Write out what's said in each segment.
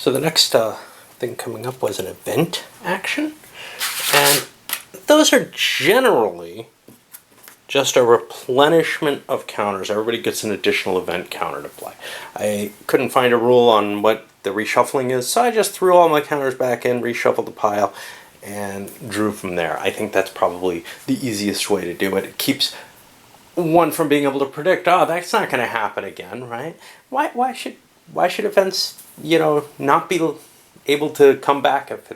So the next thing coming up was an event action, and those are generally just a replenishment of counters. Everybody gets an additional event counter to play. I couldn't find a rule on what the reshuffling is, so I just threw all my counters back in, reshuffled the pile, and drew from there. I think that's probably the easiest way to do it. It keeps one from being able to predict, oh, that's not going to happen again, right? Why should events, not be able to come back if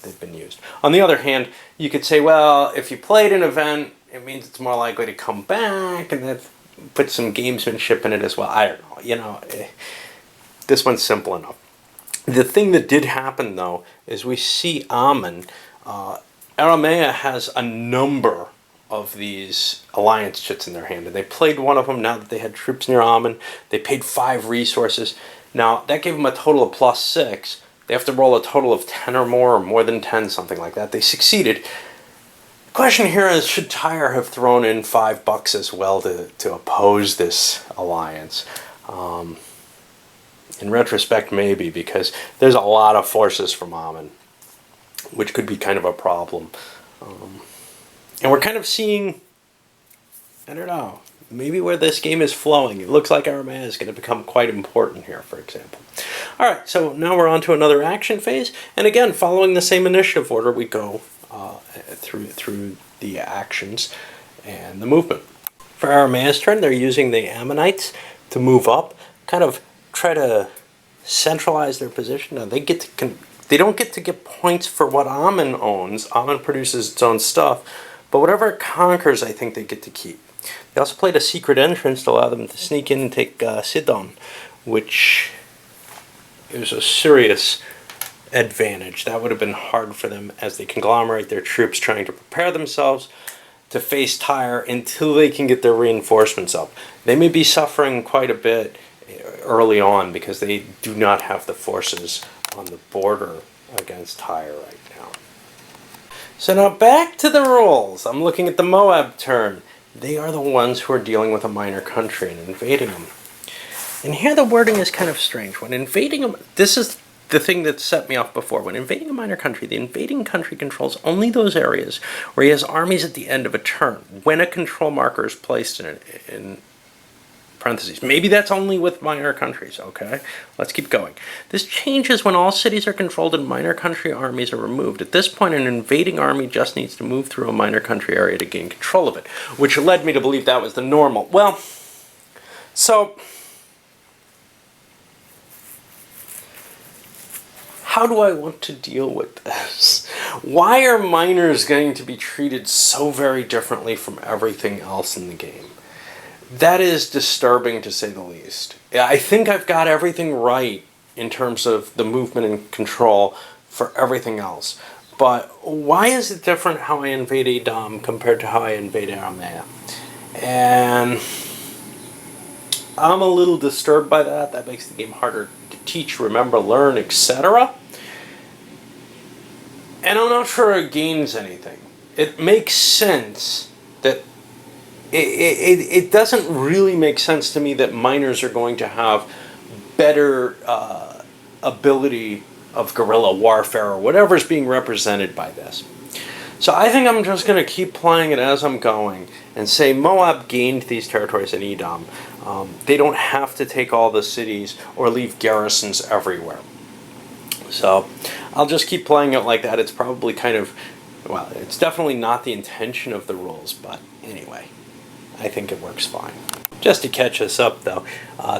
they've been used? On the other hand, you could say, well, if you played an event, it means it's more likely to come back, and that puts some gamesmanship in it as well. I don't know. This one's simple enough. The thing that did happen, though, is we see Amen. Aramean has a number of these alliance chits in their hand, and they played one of them now that they had troops near Amen. They paid 5 resources. Now, that gave them a total of +6. They have to roll a total of 10 or more than 10, something like that. They succeeded. The question here is, should Tyre have thrown in $5 as well to oppose this alliance? In retrospect, maybe, because there's a lot of forces from Amen, which could be kind of a problem. And we're kind of seeing, I don't know, maybe where this game is flowing. It looks like Aramean is going to become quite important here, for example. Alright, so now we're on to another action phase. And again, following the same initiative order, we go through the actions and the movement. For Aramean's turn, they're using the Ammonites to move up, kind of try to centralize their position. Now, they don't get to get points for what Amen owns. Amen produces its own stuff. But whatever it conquers, I think they get to keep. They also played a secret entrance to allow them to sneak in and take Sidon, which is a serious advantage. That would have been hard for them as they conglomerate their troops, trying to prepare themselves to face Tyre until they can get their reinforcements up. They may be suffering quite a bit early on because they do not have the forces on the border against Tyre right now. So now back to the rules. I'm looking at the Moab turn. They are the ones who are dealing with a minor country and invading them. And here the wording is kind of strange. When invading them, this is the thing that set me off before. When invading a minor country, the invading country controls only those areas where he has armies at the end of a turn, when a control marker is placed in parentheses. Maybe that's only with minor countries, okay? Let's keep going. This changes when all cities are controlled and minor country armies are removed. At this point, an invading army just needs to move through a minor country area to gain control of it, which led me to believe that was the normal. Well, so how do I want to deal with this? Why are minors going to be treated so very differently from everything else in the game? That is disturbing, to say the least. I think I've got everything right in terms of the movement and control for everything else. But why is it different how I invade Edom compared to how I invade Aramean? And I'm a little disturbed by that. That makes the game harder to teach, remember, learn, etc. And I'm not sure it gains anything. It makes sense that it doesn't really make sense to me that minors are going to have better ability of guerrilla warfare or whatever is being represented by this. So I think I'm just going to keep playing it as I'm going and say Moab gained these territories in Edom. They don't have to take all the cities or leave garrisons everywhere. So I'll just keep playing it like that. It's probably kind of, well, it's definitely not the intention of the rules, but anyway, I think it works fine. Just to catch us up, though,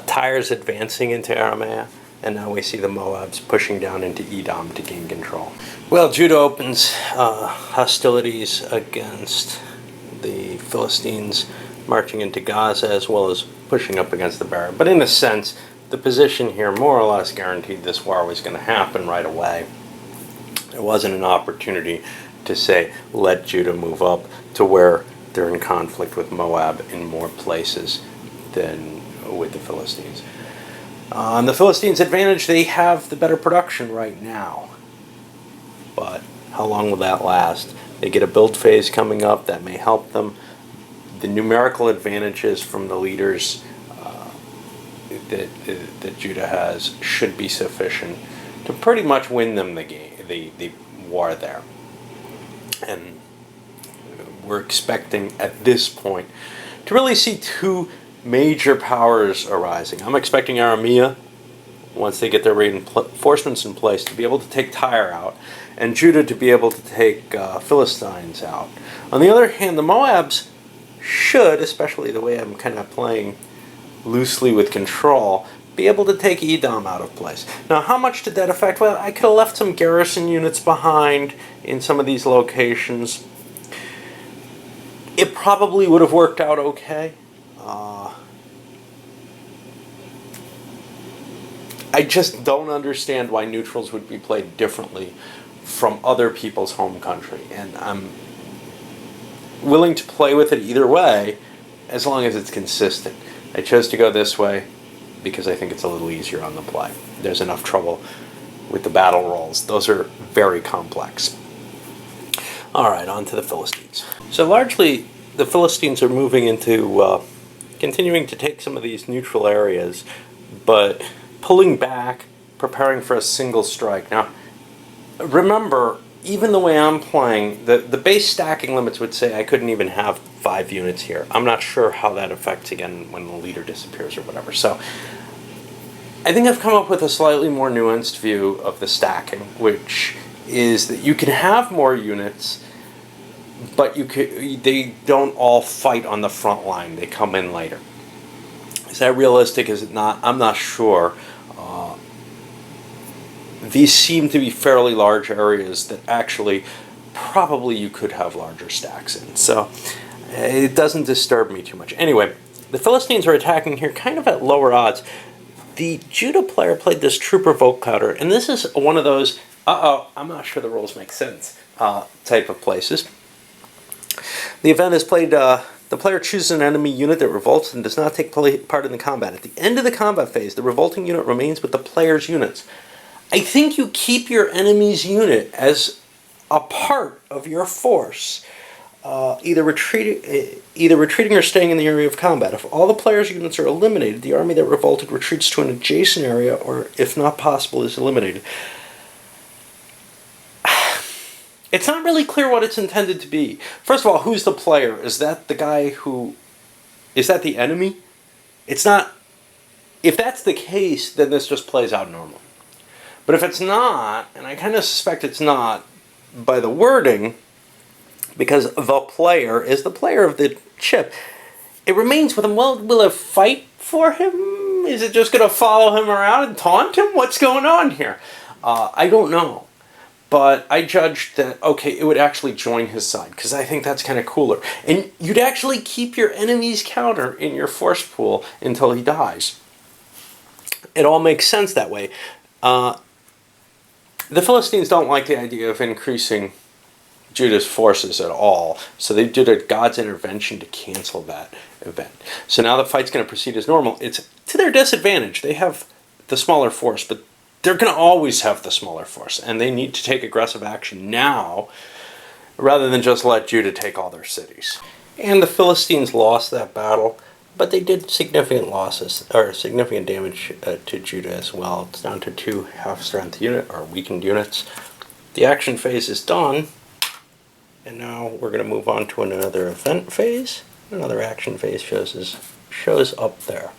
Tyre's advancing into Aramean, and now we see the Moabs pushing down into Edom to gain control. Well, Judah opens hostilities against the Philistines, marching into Gaza, as well as pushing up against the barrier. But in a sense, the position here more or less guaranteed this war was going to happen right away. There wasn't an opportunity to say, let Judah move up to where they're in conflict with Moab in more places than with the Philistines. On the Philistines' advantage, they have the better production right now. But how long will that last? They get a build phase coming up that may help them. The numerical advantages from the leaders that Judah has should be sufficient to pretty much win them the war there. And we're expecting at this point to really see two major powers arising. I'm expecting Aramean, once they get their reinforcements in place, to be able to take Tyre out, and Judah to be able to take Philistines out. On the other hand, the Moabs should, especially the way I'm kind of playing loosely with control, be able to take Edom out of place. Now, how much did that affect? Well, I could have left some garrison units behind in some of these locations. It probably would have worked out okay. I just don't understand why neutrals would be played differently from other people's home country. And I'm willing to play with it either way, as long as it's consistent. I chose to go this way because I think it's a little easier on the play. There's enough trouble with the battle rolls. Those are very complex. Alright, on to the Philistines. So largely, the Philistines are moving into continuing to take some of these neutral areas, but pulling back, preparing for a single strike. Now, remember, even the way I'm playing, the base stacking limits would say I couldn't even have 5 units here. I'm not sure how that affects, again, when the leader disappears or whatever. So, I think I've come up with a slightly more nuanced view of the stacking, which is that you can have more units, but they don't all fight on the front line. They come in later. Is that realistic? Is it not? I'm not sure. These seem to be fairly large areas that actually probably you could have larger stacks in. So it doesn't disturb me too much. Anyway, the Philistines are attacking here kind of at lower odds. The Judah player played this trooper vocoder, and this is one of those, I'm not sure the rules make sense type of places. The event is played, the player chooses an enemy unit that revolts and does not take part in the combat. At the end of the combat phase, the revolting unit remains with the player's units. I think you keep your enemy's unit as a part of your force, either retreating or staying in the area of combat. If all the player's units are eliminated, the army that revolted retreats to an adjacent area, or if not possible, is eliminated. It's not really clear what it's intended to be. First of all, who's the player? Is that the guy who... Is that the enemy? It's not... If that's the case, then this just plays out normal. But if it's not, and I kind of suspect it's not, by the wording, because the player is the player of the ship, it remains with him. Well, will it fight for him? Is it just going to follow him around and taunt him? What's going on here? I don't know. But I judged that, okay, it would actually join his side, because I think that's kind of cooler. And you'd actually keep your enemy's counter in your force pool until he dies. It all makes sense that way. The Philistines don't like the idea of increasing Judah's forces at all, so they did a God's intervention to cancel that event. So now the fight's going to proceed as normal. It's to their disadvantage. They have the smaller force, but they're going to always have the smaller force, and they need to take aggressive action now rather than just let Judah take all their cities. And the Philistines lost that battle, but they did significant losses, or significant damage to Judah as well. It's down to 2 half-strength unit, or weakened units. The action phase is done, and now we're going to move on to another event phase. Another action phase shows up there.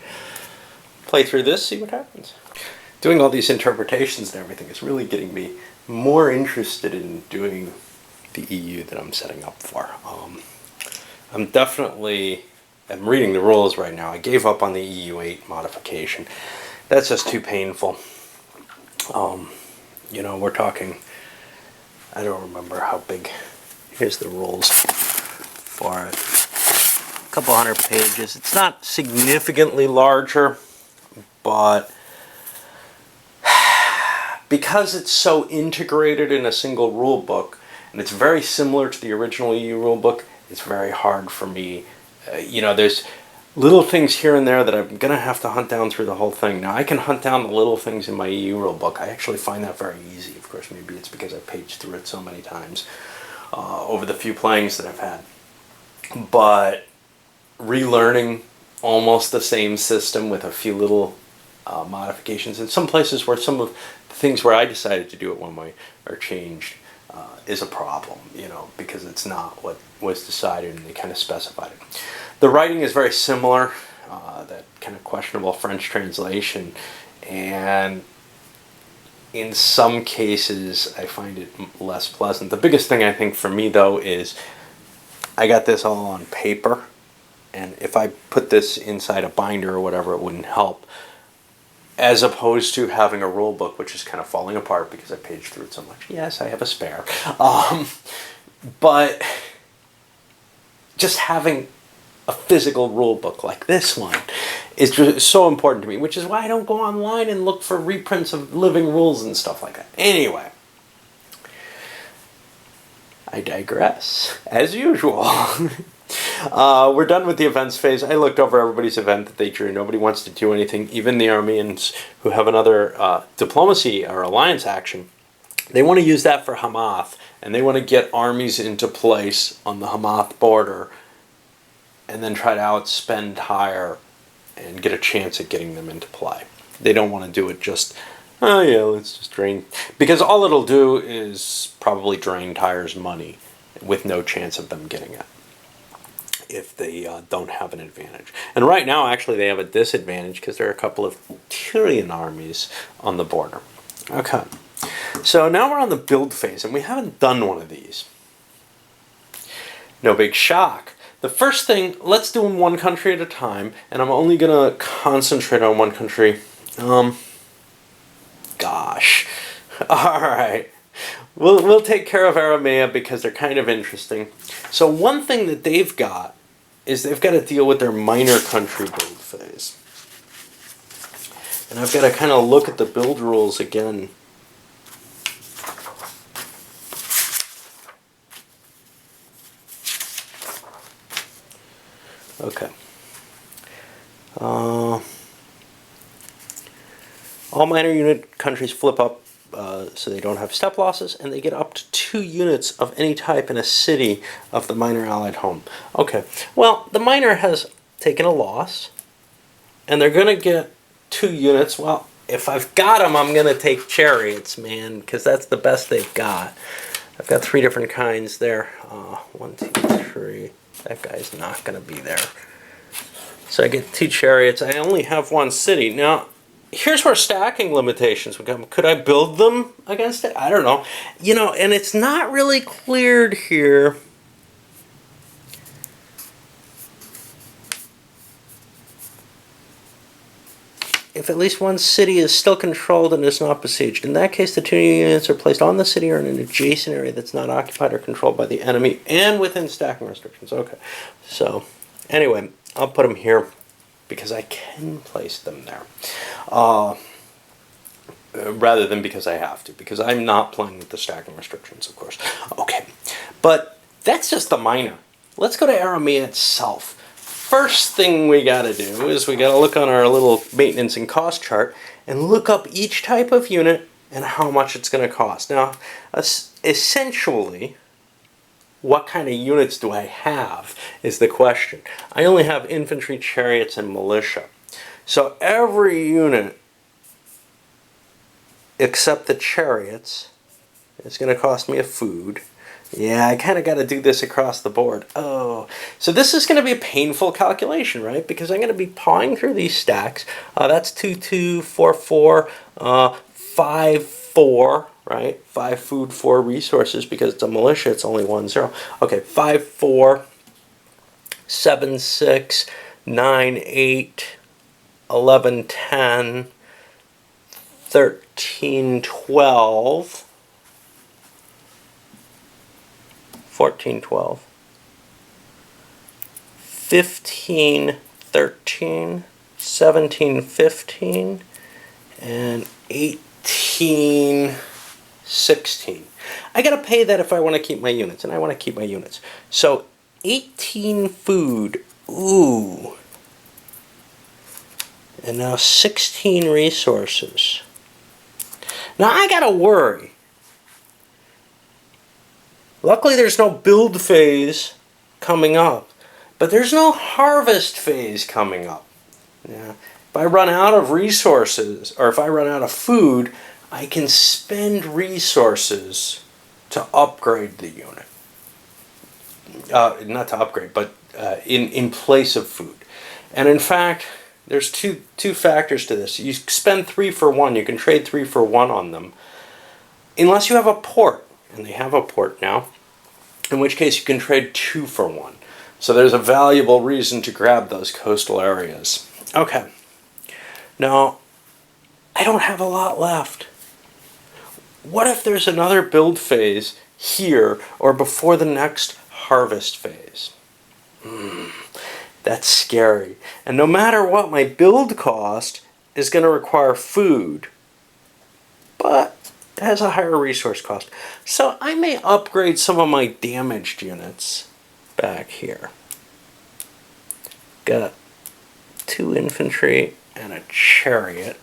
Play through this, see what happens. Doing all these interpretations and everything is really getting me more interested in doing the EU that I'm setting up for. I'm reading the rules right now. I gave up on the EU8 modification. That's just too painful. We're talking, I don't remember how big. Here's the rules for it. A couple hundred pages. It's not significantly larger, but because it's so integrated in a single rule book, and it's very similar to the original EU rule book, it's very hard for me. There's little things here and there that I'm going to have to hunt down through the whole thing. Now, I can hunt down the little things in my EU rule book. I actually find that very easy. Of course, maybe it's because I've paged through it so many times over the few playings that I've had. But relearning almost the same system with a few little modifications. In some places where some of the things where I decided to do it one way are changed is a problem, you know, because it's not what was decided and they kind of specified it. The writing is very similar, that kind of questionable French translation, and in some cases I find it less pleasant. The biggest thing I think for me though is I got this all on paper, and if I put this inside a binder or whatever, it wouldn't help, as opposed to having a rule book which is kind of falling apart because I paged through it so much. Yes, I have a spare, but just having a physical rule book like this one is just so important to me, which is why I don't go online and look for reprints of living rules and stuff like that. Anyway, I digress, as usual. We're done with the events phase. I looked over everybody's event that they drew. Nobody wants to do anything. Even the Arameans, who have another diplomacy or alliance action, they want to use that for Hamath, and they want to get armies into place on the Hamath border and then try to outspend Tyre and get a chance at getting them into play. They don't want to do it just, oh yeah, let's just drain. Because all it'll do is probably drain Tyre's money with no chance of them getting it if they don't have an advantage. And right now, actually, they have a disadvantage because there are a couple of Tyrian armies on the border. Okay. So now we're on the build phase, and we haven't done one of these. No big shock. The first thing, let's do them one country at a time, and I'm only going to concentrate on one country. Gosh. All right. We'll take care of Aramea because they're kind of interesting. So one thing that they've got is they've got to deal with their minor country build phase. And I've got to kind of look at the build rules again. Okay. All minor unit countries flip up so they don't have step losses, and they get up to 2 units of any type in a city of the minor allied home. Okay, well, the minor has taken a loss, and they're going to get 2 units. Well, if I've got them, I'm going to take chariots, man, because that's the best they've got. I've got 3 different kinds there. 1, 2, 3. That guy's not going to be there. So I get 2 chariots. I only have 1 city. Now, here's where stacking limitations would come. Could I build them against it? I don't know. You know, and it's not really cleared here. If at least 1 city is still controlled and is not besieged. In that case, the 2 units are placed on the city or in an adjacent area that's not occupied or controlled by the enemy and within stacking restrictions. Okay. So, anyway, I'll put them here because I can place them there. Rather than because I have to. Because I'm not playing with the stacking restrictions, of course. Okay. But that's just the minor. Let's go to Aramea itself. First thing we got to do is we got to look on our little maintenance and cost chart and look up each type of unit and how much it's going to cost. Now, essentially, what kind of units do I have is the question. I only have infantry, chariots, and militia. So every unit except the chariots is going to cost me a food. Yeah, I kind of got to do this across the board. Oh, so this is going to be a painful calculation, right? Because I'm going to be pawing through these stacks. That's 2, 2, 4, 4, 5, 4, right? 5 food, 4 resources. Because it's a militia, it's only 1, 0. Okay, 5, 4, 7, 6, 9, 8, 11, 10, 13, 12. 14, 12, 15, 13, 17, 15, and 18, 16. I gotta pay that if I want to keep my units, and I want to keep my units. So 18 food, ooh. And now 16 resources. Now I gotta worry. Luckily, there's no build phase coming up, but there's no harvest phase coming up. Yeah, If I run out of resources, or if I run out of food, I can spend resources to upgrade the unit. Not to upgrade, but in place of food. And in fact, there's two factors to this. You spend 3 for 1. You can trade 3 for 1 on them. Unless you have a port, and they have a port now, in which case you can trade 2 for 1. So there's a valuable reason to grab those coastal areas. Okay. Now, I don't have a lot left. What if there's another build phase here or before the next harvest phase? That's scary. And no matter what, my build cost is going to require food. But it has a higher resource cost. So I may upgrade some of my damaged units back here. Got 2 infantry and a chariot.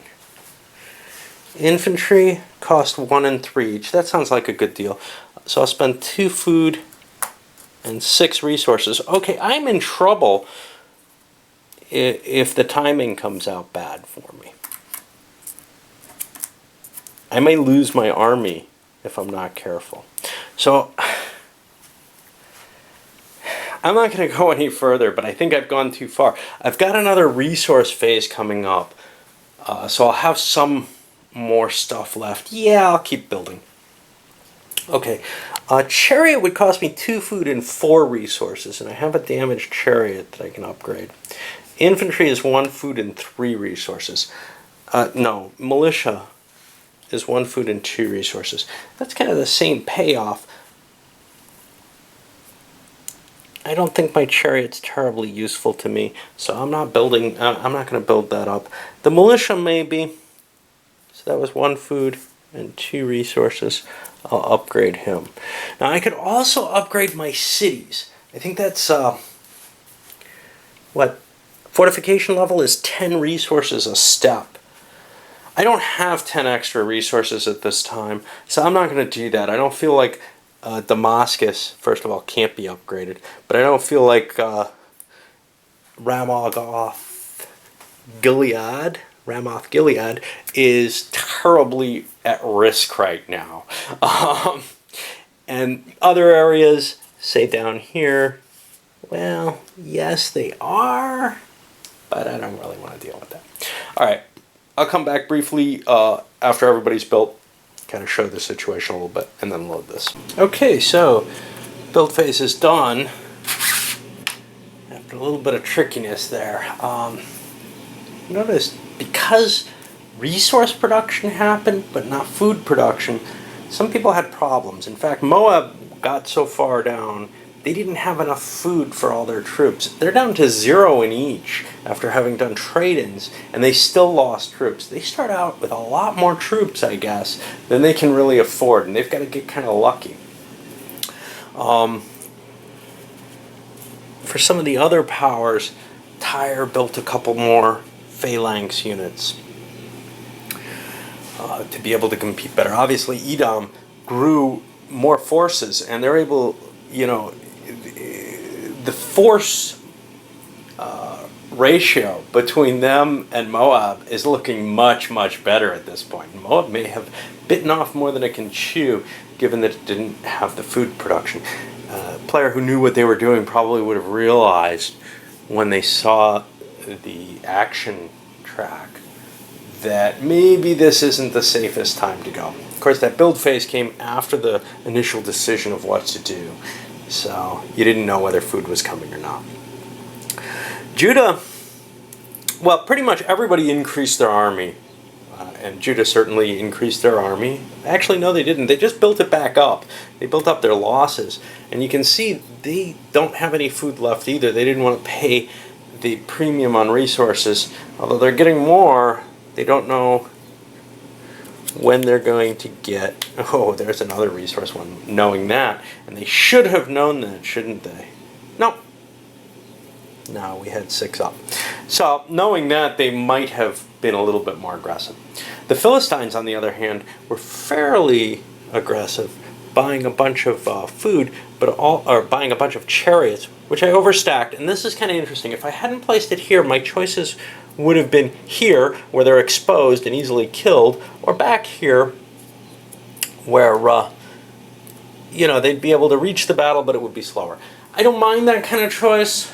Infantry cost 1 and 3 each. That sounds like a good deal. So I'll spend 2 food and 6 resources. Okay, I'm in trouble if the timing comes out bad for me. I may lose my army if I'm not careful. So I'm not going to go any further, but I think I've gone too far. I've got another resource phase coming up, so I'll have some more stuff left. Yeah, I'll keep building. Okay, a chariot would cost me 2 food and 4 resources, and I have a damaged chariot that I can upgrade. Infantry is 1 food and 3 resources. No, militia is 1 food and 2 resources. That's kind of the same payoff. I don't think my chariot's terribly useful to me, so I'm not building. I'm not going to build that up. The militia maybe. So that was 1 food and 2 resources. I'll upgrade him. Now I could also upgrade my cities. I think that's what fortification level is 10 resources a step. I don't have 10 extra resources at this time, so I'm not going to do that. I don't feel like Damascus, first of all, can't be upgraded, but I don't feel like Ramoth Gilead is terribly at risk right now. And other areas, say down here, well, yes, they are, but I don't really want to deal with that. All right, I'll come back briefly after everybody's built, kind of show the situation a little bit, and then load this. Okay, so build phase is done. After a little bit of trickiness there. Notice, because resource production happened, but not food production, some people had problems. In fact, Moab got so far down, they didn't have enough food for all their troops. They're down to 0 in each after having done trade-ins, and they still lost troops. They start out with a lot more troops, I guess, than they can really afford, and they've got to get kind of lucky. For some of the other powers, Tyre built a couple more phalanx units to be able to compete better. Obviously, Edom grew more forces, and they're able, the force ratio between them and Moab is looking much, much better at this point. Moab may have bitten off more than it can chew, given that it didn't have the food production. A player who knew what they were doing probably would have realized when they saw the action track that maybe this isn't the safest time to go. Of course, that build phase came after the initial decision of what to do, so you didn't know whether food was coming or not. Judah, well, pretty much everybody increased their army, and Judah certainly increased their army. Actually, no, they didn't. They just built it back up. They built up their losses, and you can see they don't have any food left either. They didn't want to pay the premium on resources. Although they're getting more, they don't know when they're going to get... Oh, there's another resource one, knowing that. And they should have known that, shouldn't they? No. No, we had 6 up. So, knowing that, they might have been a little bit more aggressive. The Philistines, on the other hand, were fairly aggressive, buying a bunch of food, or buying a bunch of chariots, which I overstacked. And this is kind of interesting. If I hadn't placed it here, my choices would have been here, where they're exposed and easily killed, or back here, where they'd be able to reach the battle, but it would be slower. I don't mind that kind of choice,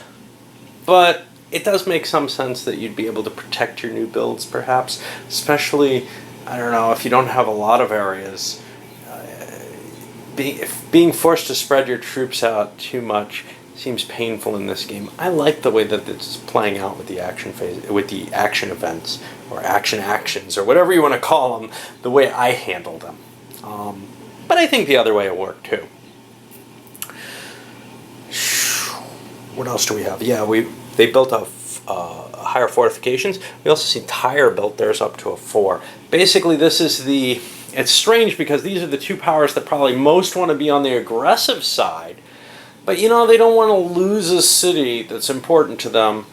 but it does make some sense that you'd be able to protect your new builds, perhaps, especially, I don't know, if you don't have a lot of areas. Being forced to spread your troops out too much seems painful in this game. I like the way that it's playing out with the action phase, with the action events, or actions, or whatever you want to call them, the way I handle them. But I think the other way it worked too. What else do we have? Yeah, they built higher fortifications. We also see Tyre built theirs up to a 4. Basically, this is it's strange because these are the two powers that probably most want to be on the aggressive side, but they don't want to lose a city that's important to them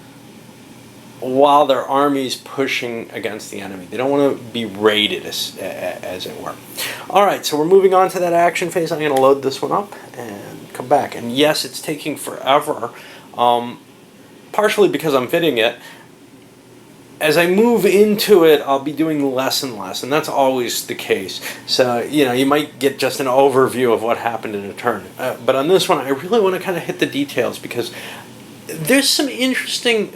while their army's pushing against the enemy. They don't want to be raided, as it were. Alright, so we're moving on to that action phase. I'm going to load this one up and come back. And yes, it's taking forever, partially because I'm fitting it. As I move into it, I'll be doing less and less, and that's always the case. So, you might get just an overview of what happened in a turn. But on this one, I really want to kind of hit the details, because there's some interesting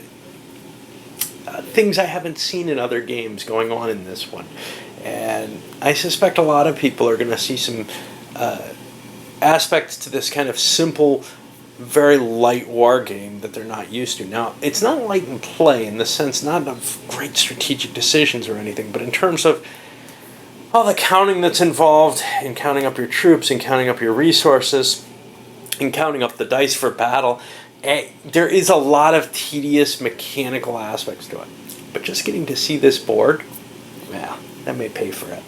things I haven't seen in other games going on in this one. And I suspect a lot of people are going to see some aspects to this kind of simple, very light war game that they're not used to. Now, it's not light in play in the sense, not of great strategic decisions or anything, but in terms of all the counting that's involved in counting up your troops and counting up your resources and counting up the dice for battle. There is a lot of tedious mechanical aspects to it. But just getting to see this board, yeah, that may pay for it.